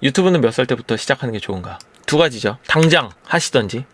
유튜브는 몇 살 때부터 시작하는 게 좋은가? 두 가지죠. 당장 하시던지.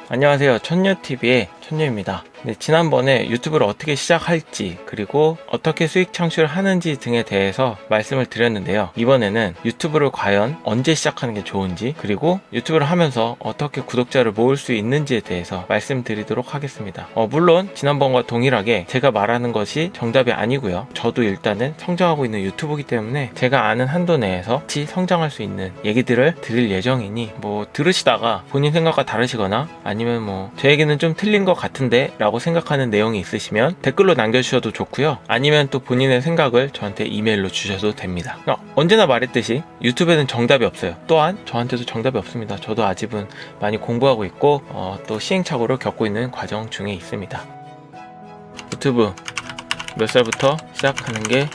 안녕하세요. 천유TV의 천유입니다. 네, 지난번에 유튜브를 어떻게 시작할지 그리고 어떻게 수익 창출을 하는지 등에 대해서 말씀을 드렸는데요. 이번에는 유튜브를 과연 언제 시작하는 게 좋은지 그리고 유튜브를 하면서 어떻게 구독자를 모을 수 있는지에 대해서 말씀드리도록 하겠습니다. 물론 지난번과 동일하게 제가 말하는 것이 정답이 아니고요. 저도 일단은 성장하고 있는 유튜브이기 때문에 제가 아는 한도 내에서 같이 성장할 수 있는 얘기들을 드릴 예정이니 들으시다가 본인 생각과 다르시거나 아니면 제 얘기는 좀 틀린 것 같은데 라고 생각하는 내용이 있으시면 댓글로 남겨주셔도 좋고요. 아니면 또 본인의 생각을 저한테 이메일로 주셔도 됩니다. 언제나 말했듯이 유튜브에는 정답이 없어요. 또한 저한테도 정답이 없습니다. 저도 아직은 많이 공부하고 있고 또 시행착오를 겪고 있는 과정 중에 있습니다. 유튜브 몇 살부터 시작하는 게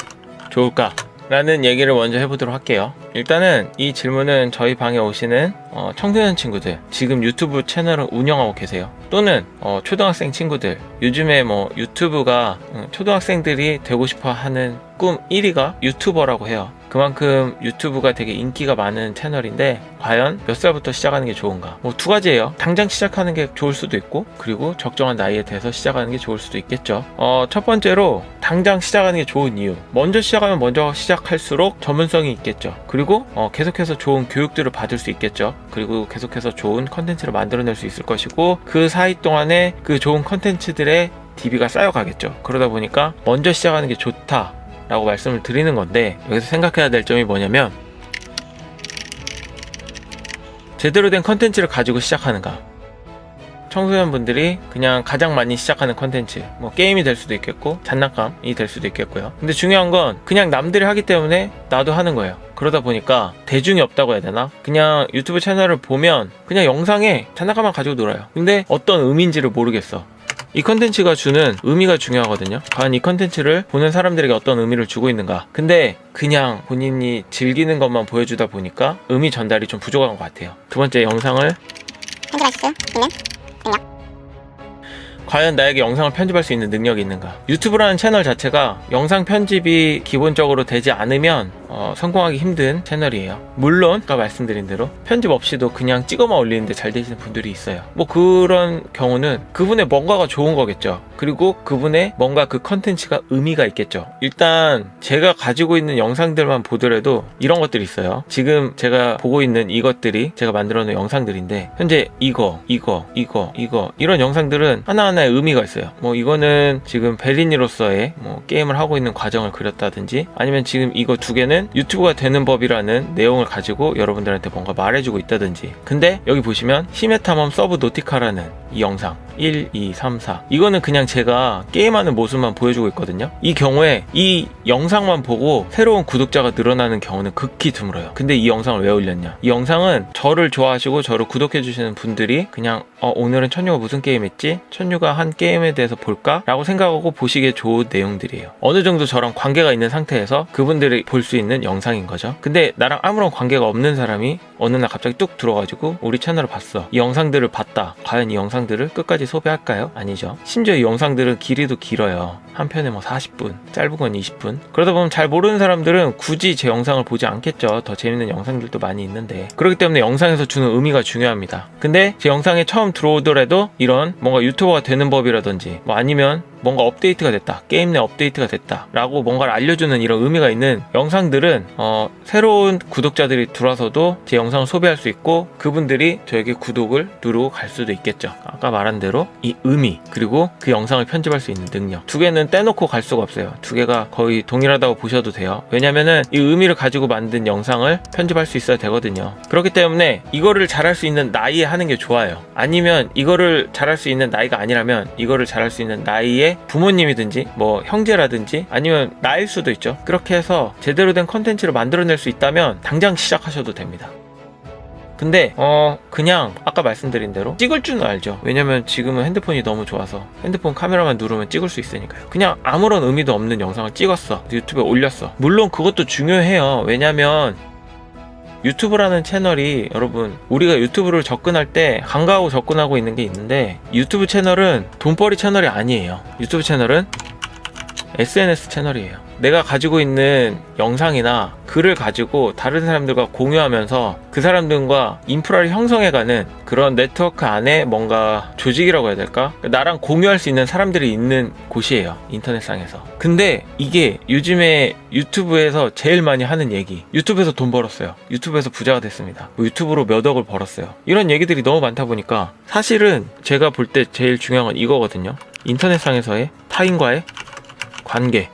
좋을까? 라는 얘기를 먼저 해보도록 할게요. 일단은 이 질문은 저희 방에 오시는 청소년 친구들, 지금 유튜브 채널을 운영하고 계세요. 또는 초등학생 친구들, 요즘에 유튜브가 초등학생들이 되고 싶어 하는 꿈 1위가 유튜버라고 해요. 그만큼 유튜브가 되게 인기가 많은 채널인데 과연 몇 살부터 시작하는 게 좋은가? 두 가지예요. 당장 시작하는 게 좋을 수도 있고 그리고 적정한 나이에 대해서 시작하는 게 좋을 수도 있겠죠. 첫 번째로 당장 시작하는 게 좋은 이유. 먼저 시작하면 먼저 시작할수록 전문성이 있겠죠. 그리고 계속해서 좋은 교육들을 받을 수 있겠죠. 그리고 계속해서 좋은 컨텐츠를 만들어낼 수 있을 것이고 그 사이 동안에 그 좋은 컨텐츠들의 DB가 쌓여가겠죠. 그러다 보니까 먼저 시작하는 게 좋다 라고 말씀을 드리는 건데, 여기서 생각해야 될 점이 뭐냐면 제대로 된 컨텐츠를 가지고 시작하는가. 청소년분들이 그냥 가장 많이 시작하는 컨텐츠, 게임이 될 수도 있겠고 장난감이 될 수도 있겠고요. 근데 중요한 건 그냥 남들이 하기 때문에 나도 하는 거예요. 그러다 보니까 대중이 없다고 해야 되나? 그냥 유튜브 채널을 보면 그냥 영상에 장난감만 가지고 놀아요. 근데 어떤 의미인지를 모르겠어. 이 컨텐츠가 주는 의미가 중요하거든요. 과연 이 컨텐츠를 보는 사람들에게 어떤 의미를 주고 있는가. 근데 그냥 본인이 즐기는 것만 보여주다 보니까 의미 전달이 좀 부족한 것 같아요. 두 번째, 영상을 편집할 수 있는 능력. 과연 나에게 영상을 편집할 수 있는 능력이 있는가. 유튜브라는 채널 자체가 영상 편집이 기본적으로 되지 않으면 성공하기 힘든 채널이에요. 물론 아까 말씀드린 대로 편집 없이도 그냥 찍어만 올리는데 잘 되시는 분들이 있어요. 그런 경우는 그분의 뭔가가 좋은 거겠죠. 그리고 그분의 뭔가 그 컨텐츠가 의미가 있겠죠. 일단 제가 가지고 있는 영상들만 보더라도 이런 것들이 있어요. 지금 제가 보고 있는 이것들이 제가 만들어 놓은 영상들인데 현재 이거 이런 영상들은 하나하나의 의미가 있어요. 이거는 지금 베린이로서의 게임을 하고 있는 과정을 그렸다든지, 아니면 지금 이거 두 개는 유튜브가 되는 법이라는 내용을 가지고 여러분들한테 뭔가 말해주고 있다든지. 근데 여기 보시면 심해 탐험 서브 노티카라는 이 영상 1, 2, 3, 4 이거는 그냥 제가 게임하는 모습만 보여주고 있거든요. 이 경우에 이 영상만 보고 새로운 구독자가 늘어나는 경우는 극히 드물어요. 근데 이 영상을 왜 올렸냐, 이 영상은 저를 좋아하시고 저를 구독해 주시는 분들이 그냥 오늘은 천유가 무슨 게임 했지? 천유가 한 게임에 대해서 볼까? 라고 생각하고 보시기에 좋은 내용들이에요. 어느 정도 저랑 관계가 있는 상태에서 그분들이 볼 수 있는 영상인 거죠. 근데 나랑 아무런 관계가 없는 사람이 어느 날 갑자기 뚝 들어가지고 우리 채널을 봤어. 이 영상들을 봤다. 과연 이 영상들을 끝까지 소비할까요? 아니죠. 심지어 이 영상들은 길이도 길어요. 한 편에 40분, 짧은 건 20분. 그러다 보면 잘 모르는 사람들은 굳이 제 영상을 보지 않겠죠. 더 재밌는 영상들도 많이 있는데. 그렇기 때문에 영상에서 주는 의미가 중요합니다. 근데 제 영상에 처음 들어오더라도 이런 뭔가 유튜버가 되는 법이라든지 아니면 뭔가 업데이트가 됐다, 게임 내 업데이트가 됐다 라고 뭔가를 알려주는 이런 의미가 있는 영상들은 새로운 구독자들이 들어와서도 제 영상을 소비할 수 있고 그분들이 저에게 구독을 누르고 갈 수도 있겠죠. 아까 말한 대로 이 의미 그리고 그 영상을 편집할 수 있는 능력, 두 개는 떼놓고 갈 수가 없어요. 두 개가 거의 동일하다고 보셔도 돼요. 왜냐면은 이 의미를 가지고 만든 영상을 편집할 수 있어야 되거든요. 그렇기 때문에 이거를 잘할 수 있는 나이에 하는 게 좋아요. 아니면 이거를 잘할 수 있는 나이가 아니라면 이거를 잘할 수 있는 나이에 부모님이든지 형제라든지 아니면 나일 수도 있죠. 그렇게 해서 제대로 된 컨텐츠를 만들어낼 수 있다면 당장 시작하셔도 됩니다. 근데 그냥 아까 말씀드린 대로 찍을 줄은 알죠. 왜냐면 지금은 핸드폰이 너무 좋아서 핸드폰 카메라만 누르면 찍을 수 있으니까요. 그냥 아무런 의미도 없는 영상을 찍었어, 유튜브에 올렸어. 물론 그것도 중요해요. 왜냐면 유튜브라는 채널이 여러분 우리가 유튜브를 접근할 때 간과하고 접근하고 있는 게 있는데 유튜브 채널은 돈벌이 채널이 아니에요. 유튜브 채널은 SNS 채널이에요. 내가 가지고 있는 영상이나 글을 가지고 다른 사람들과 공유하면서 그 사람들과 인프라를 형성해가는 그런 네트워크 안에 뭔가 조직이라고 해야 될까? 나랑 공유할 수 있는 사람들이 있는 곳이에요. 인터넷상에서. 근데 이게 요즘에 유튜브에서 제일 많이 하는 얘기, 유튜브에서 돈 벌었어요. 유튜브에서 부자가 됐습니다. 뭐 유튜브로 몇 억을 벌었어요. 이런 얘기들이 너무 많다 보니까 사실은 제가 볼 때 제일 중요한 건 이거거든요. 인터넷상에서의 타인과의 관계.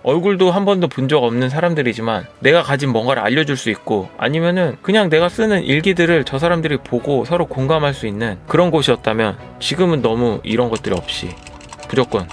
얼굴도 한 번도 본 적 없는 사람들이지만 내가 가진 뭔가를 알려줄 수 있고 아니면은 그냥 내가 쓰는 일기들을 저 사람들이 보고 서로 공감할 수 있는 그런 곳이었다면 지금은 너무 이런 것들이 없이 무조건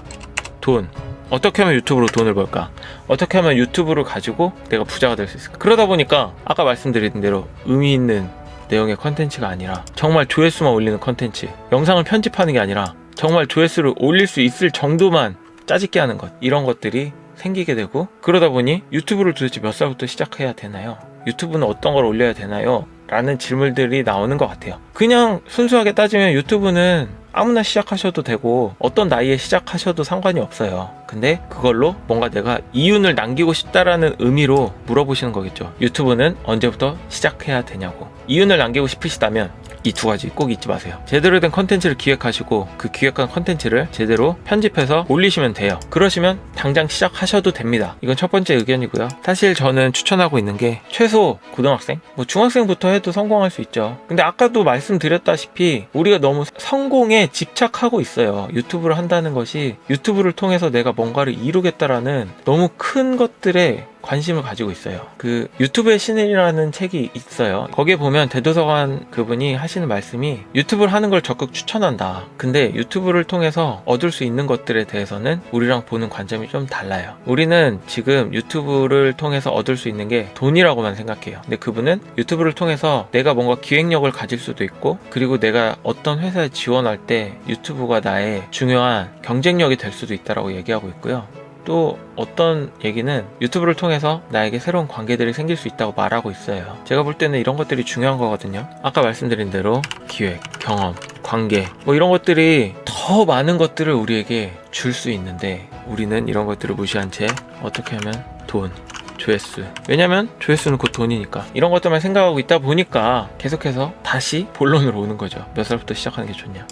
돈. 어떻게 하면 유튜브로 돈을 벌까? 어떻게 하면 유튜브를 가지고 내가 부자가 될 수 있을까? 그러다 보니까 아까 말씀드린 대로 의미 있는 내용의 컨텐츠가 아니라 정말 조회수만 올리는 컨텐츠, 영상을 편집하는 게 아니라 정말 조회수를 올릴 수 있을 정도만 짜집게 하는 것, 이런 것들이 생기게 되고, 그러다 보니 유튜브를 도대체 몇 살부터 시작해야 되나요? 유튜브는 어떤 걸 올려야 되나요? 라는 질문들이 나오는 것 같아요. 그냥 순수하게 따지면 유튜브는 아무나 시작하셔도 되고 어떤 나이에 시작하셔도 상관이 없어요. 근데 그걸로 뭔가 내가 이윤을 남기고 싶다라는 의미로 물어보시는 거겠죠. 유튜브는 언제부터 시작해야 되냐고. 이윤을 남기고 싶으시다면 이 두 가지 꼭 잊지 마세요. 제대로 된 컨텐츠를 기획하시고 그 기획한 컨텐츠를 제대로 편집해서 올리시면 돼요. 그러시면 당장 시작하셔도 됩니다. 이건 첫 번째 의견이고요. 사실 저는 추천하고 있는 게 최소 고등학생, 뭐 중학생부터 해도 성공할 수 있죠. 근데 아까도 말씀드렸다시피 우리가 너무 성공에 집착하고 있어요. 유튜브를 한다는 것이 유튜브를 통해서 내가 뭔가를 이루겠다라는 너무 큰 것들에 관심을 가지고 있어요. 그 유튜브의 신이라는 책이 있어요. 거기에 보면 대도서관 그분이 하시는 말씀이 유튜브를 하는 걸 적극 추천한다. 근데 유튜브를 통해서 얻을 수 있는 것들에 대해서는 우리랑 보는 관점이 좀 달라요. 우리는 지금 유튜브를 통해서 얻을 수 있는 게 돈이라고만 생각해요. 근데 그분은 유튜브를 통해서 내가 뭔가 기획력을 가질 수도 있고, 그리고 내가 어떤 회사에 지원할 때 유튜브가 나의 중요한 경쟁력이 될 수도 있다라고 얘기하고 있고요. 또 어떤 얘기는 유튜브를 통해서 나에게 새로운 관계들이 생길 수 있다고 말하고 있어요. 제가 볼 때는 이런 것들이 중요한 거거든요. 아까 말씀드린 대로 기획, 경험, 관계, 뭐 이런 것들이 더 많은 것들을 우리에게 줄 수 있는데 우리는 이런 것들을 무시한 채 어떻게 하면 돈, 조회수, 왜냐면 조회수는 곧 돈이니까 이런 것들만 생각하고 있다 보니까 계속해서 다시 본론으로 오는 거죠. 몇 살부터 시작하는 게 좋냐.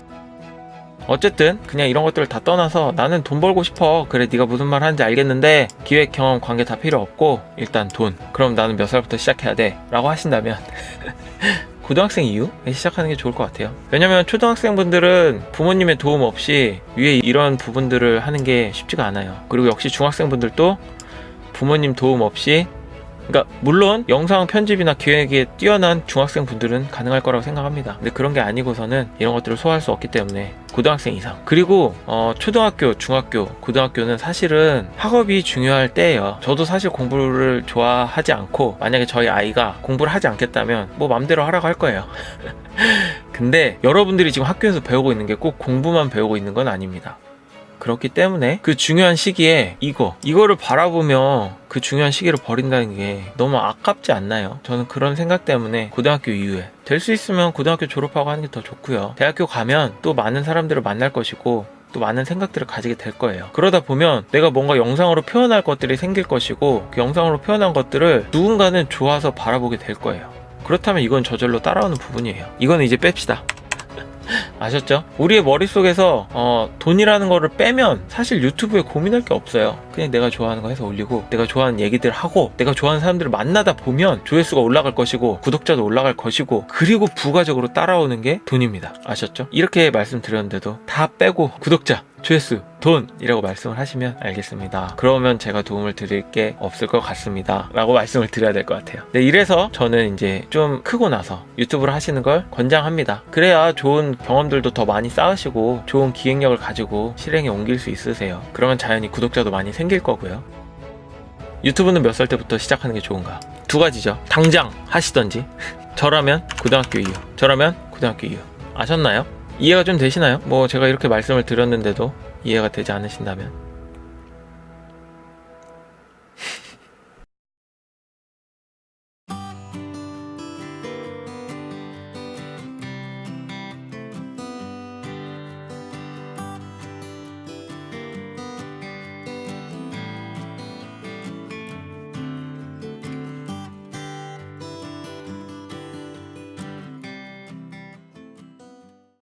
어쨌든 그냥 이런 것들을 다 떠나서 나는 돈 벌고 싶어. 그래, 네가 무슨 말 하는지 알겠는데 기획, 경험, 관계 다 필요 없고 일단 돈. 그럼 나는 몇 살부터 시작해야 돼? 라고 하신다면 고등학생 이후에 시작하는 게 좋을 것 같아요. 왜냐면 초등학생분들은 부모님의 도움 없이 위에 이런 부분들을 하는 게 쉽지가 않아요. 그리고 역시 중학생분들도 부모님 도움 없이, 그러니까 물론 영상 편집이나 기획에 뛰어난 중학생 분들은 가능할 거라고 생각합니다. 근데 그런 게 아니고서는 이런 것들을 소화할 수 없기 때문에 고등학생 이상, 그리고 초등학교, 중학교, 고등학교는 사실은 학업이 중요할 때예요. 저도 사실 공부를 좋아하지 않고 만약에 저희 아이가 공부를 하지 않겠다면 뭐 맘대로 하라고 할 거예요. 근데 여러분들이 지금 학교에서 배우고 있는 게 꼭 공부만 배우고 있는 건 아닙니다. 그렇기 때문에 그 중요한 시기에 이거를 바라보며 그 중요한 시기를 버린다는 게 너무 아깝지 않나요? 저는 그런 생각 때문에 고등학교 이후에 될 수 있으면 고등학교 졸업하고 하는 게 더 좋고요. 대학교 가면 또 많은 사람들을 만날 것이고 또 많은 생각들을 가지게 될 거예요. 그러다 보면 내가 뭔가 영상으로 표현할 것들이 생길 것이고 그 영상으로 표현한 것들을 누군가는 좋아서 바라보게 될 거예요. 그렇다면 이건 저절로 따라오는 부분이에요. 이거는 이제 뺍시다. 아셨죠? 우리의 머릿속에서 돈이라는 거를 빼면 사실 유튜브에 고민할 게 없어요. 그냥 내가 좋아하는 거 해서 올리고 내가 좋아하는 얘기들 하고 내가 좋아하는 사람들을 만나다 보면 조회수가 올라갈 것이고 구독자도 올라갈 것이고, 그리고 부가적으로 따라오는 게 돈입니다. 아셨죠? 이렇게 말씀드렸는데도 다 빼고 구독자, 조회수, 돈이라고 말씀을 하시면 알겠습니다. 그러면 제가 도움을 드릴 게 없을 것 같습니다 라고 말씀을 드려야 될 것 같아요. 네, 이래서 저는 이제 좀 크고 나서 유튜브를 하시는 걸 권장합니다. 그래야 좋은 경험들도 더 많이 쌓으시고 좋은 기획력을 가지고 실행에 옮길 수 있으세요. 그러면 자연히 구독자도 많이 생길 거고요. 유튜브는 몇 살 때부터 시작하는 게 좋은가? 두 가지죠. 당장 하시던지 저라면 고등학교 이후, 저라면 고등학교 이후. 아셨나요? 이해가 좀 되시나요? 뭐 제가 이렇게 말씀을 드렸는데도 이해가 되지 않으신다면